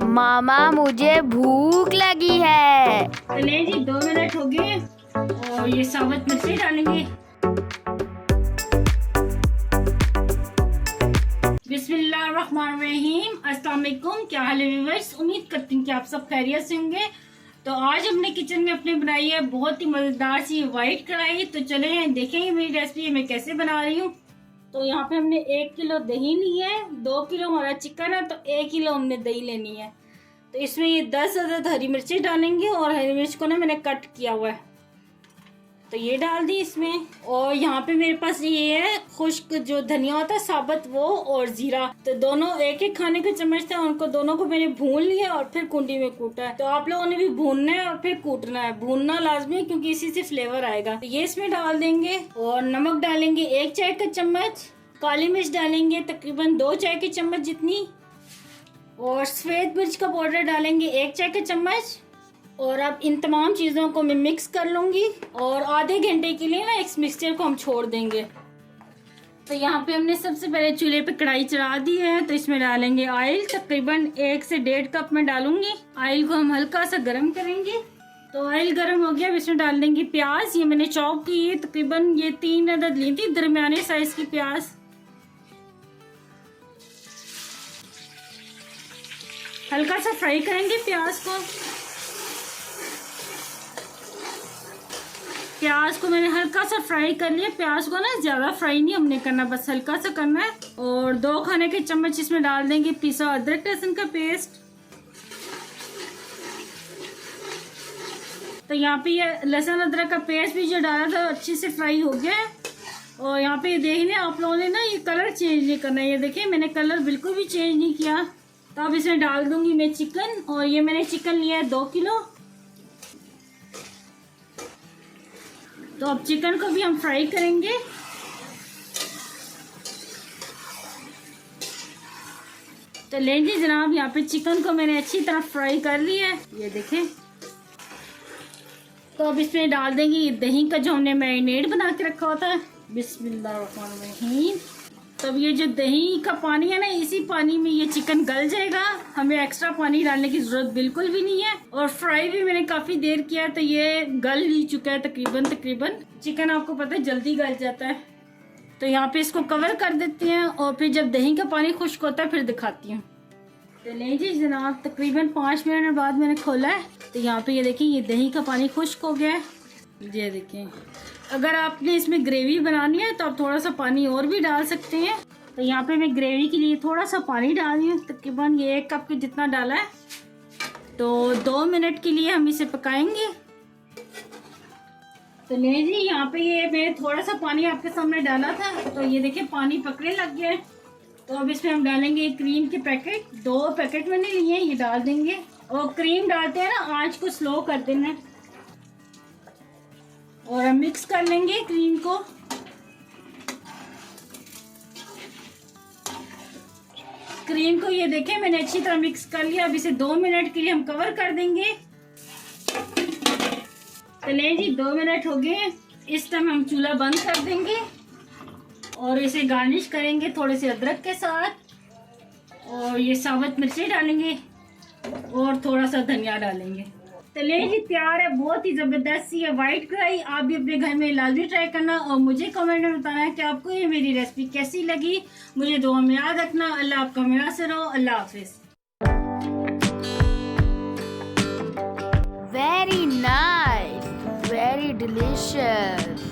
मामा मुझे भूख लगी है। चले जी 2 मिनट हो गए और ये साबुत मिर्ची डालेंगे। बिस्मिल्लाहिर्रहमानिर्रहीम। अस्सलाम वालेकुम। क्या हाल है व्यूअर्स? उम्मीद करती हूँ कि आप सब खैरियत से होंगे। तो आज हमने किचन में अपने बनाई है बहुत ही मजेदार सी वाइट कढ़ाई। तो चले देखेंगे मेरी रेसिपी मैं कैसे बना रही हूँ। तो यहाँ पे हमने 1 किलो दही ली है, 2 किलो हमारा चिकन है तो 1 किलो हमने दही लेनी है। तो इसमें ये 10 अदद हरी मिर्ची डालेंगे और हरी मिर्च को ना मैंने कट किया हुआ है तो ये डाल दी इसमें। और यहाँ पे मेरे पास ये है खुश्क जो धनिया होता है साबुत वो और जीरा, तो दोनों एक एक खाने के चम्मच थे, उनको दोनों को मैंने भून लिया और फिर कुंडी में कूटा है। तो आप लोगों ने भी भूनना है और फिर कूटना है। भूनना लाजमी है क्योंकि इसी से फ्लेवर आएगा। तो ये इसमें डाल देंगे और नमक डालेंगे 1 चाय का चम्मच, काली मिर्च डालेंगे तकरीबन 2 चाय के चम्मच जितनी, और सफेद मिर्च का पाउडर डालेंगे 1 चाय का चम्मच। और अब इन तमाम चीज़ों को मैं मिक्स कर लूँगी और आधे घंटे के लिए ना इस मिक्सचर को हम छोड़ देंगे। तो यहाँ पे हमने सबसे पहले चूल्हे पे कढ़ाई चढ़ा दी है। तो इसमें डालेंगे ऑयल, तकरीबन 1 से 1.5 कप में डालूंगी। ऑयल को हम हल्का सा गर्म करेंगे। तो ऑयल गर्म हो गया, इसमें डाल देंगे प्याज। ये मैंने चॉप की है, तकरीबन ये 3 अदद ली थी दरमियाने साइज की प्याज। हल्का सा फ्राई करेंगे प्याज को। प्याज को मैंने हल्का सा फ्राई कर लिया। प्याज को ना ज्यादा फ्राई नहीं हमने करना, बस हल्का सा करना है। और 2 खाने के चम्मच इसमें डाल देंगे पिसा अदरक लहसुन का पेस्ट। तो यहाँ पे ये लहसुन अदरक का पेस्ट भी जो डाला था अच्छे से फ्राई हो गया है। और यहाँ पे देखने आप लोगों ने ना ये कलर चेंज नहीं करना है। ये देखिए मैंने कलर बिल्कुल भी चेंज नहीं किया। तो अब इसमें डाल दूंगी मैं चिकन, और ये मैंने चिकन लिया है 2 किलो। तो अब चिकन को भी हम फ्राई करेंगे। तो लेंगे जनाब, यहाँ पे चिकन को मैंने अच्छी तरह फ्राई कर लिया है, ये देखें। तो अब इसमें डाल देंगे ये दही का जो हमने मैरिनेट बना के रखा होता है। बिस्मिल्लाहिर्रहमानिर्रहीम। तब ये जो दही का पानी है ना, इसी पानी में ये चिकन गल जाएगा। हमें एक्स्ट्रा पानी डालने की जरूरत बिल्कुल भी नहीं है। और फ्राई भी मैंने काफी देर किया तो ये गल ही चुका है तकरीबन। चिकन आपको पता है जल्दी गल जाता है। तो यहाँ पे इसको कवर कर देते हैं और फिर जब दही का पानी खुश्क होता है फिर दिखाती हूँ। तो नहीं जी जनाब, तकरीबन 5 मिनट बाद मैंने खोला है। तो यहाँ पे ये देखिए ये दही का पानी खुश्क हो गया है। ये देखिए, अगर आपने इसमें ग्रेवी बनानी है तो आप थोड़ा सा पानी और भी डाल सकते हैं। तो यहाँ पे मैं ग्रेवी के लिए थोड़ा सा पानी डाल रही हूँ, तकरीबन ये 1 कप के जितना डाला है। तो 2 मिनट के लिए हम इसे पकाएंगे। तो नहीं जी, यहाँ पे ये मैंने थोड़ा सा पानी आपके सामने डाला था तो ये देखिए पानी पकने लग गया है। तो अब इसमें हम डालेंगे क्रीम के पैकेट। 2 पैकेट मैंने लिए हैं, ये डाल देंगे। और क्रीम डालते हैं ना आंच को स्लो कर देना और हम मिक्स कर लेंगे क्रीम को। क्रीम को ये देखें मैंने अच्छी तरह मिक्स कर लिया। अब इसे 2 मिनट के लिए हम कवर कर देंगे। चलिए जी 2 मिनट हो गए। इस टाइम हम चूल्हा बंद कर देंगे और इसे गार्निश करेंगे थोड़े से अदरक के साथ। और ये साबुत मिर्ची डालेंगे और थोड़ा सा धनिया डालेंगे। तो ले जी तैयार है बहुत ही जबरदस्त सी है वाइट कढ़ाई। आप भी अपने घर में लाजमी ट्राई करना और मुझे कमेंट में बताना है कि आपको ये मेरी रेसिपी कैसी लगी। मुझे दुआ में याद रखना। अल्लाह आपका मेरा से रहो। अल्लाह हाफिज। Very nice, very delicious.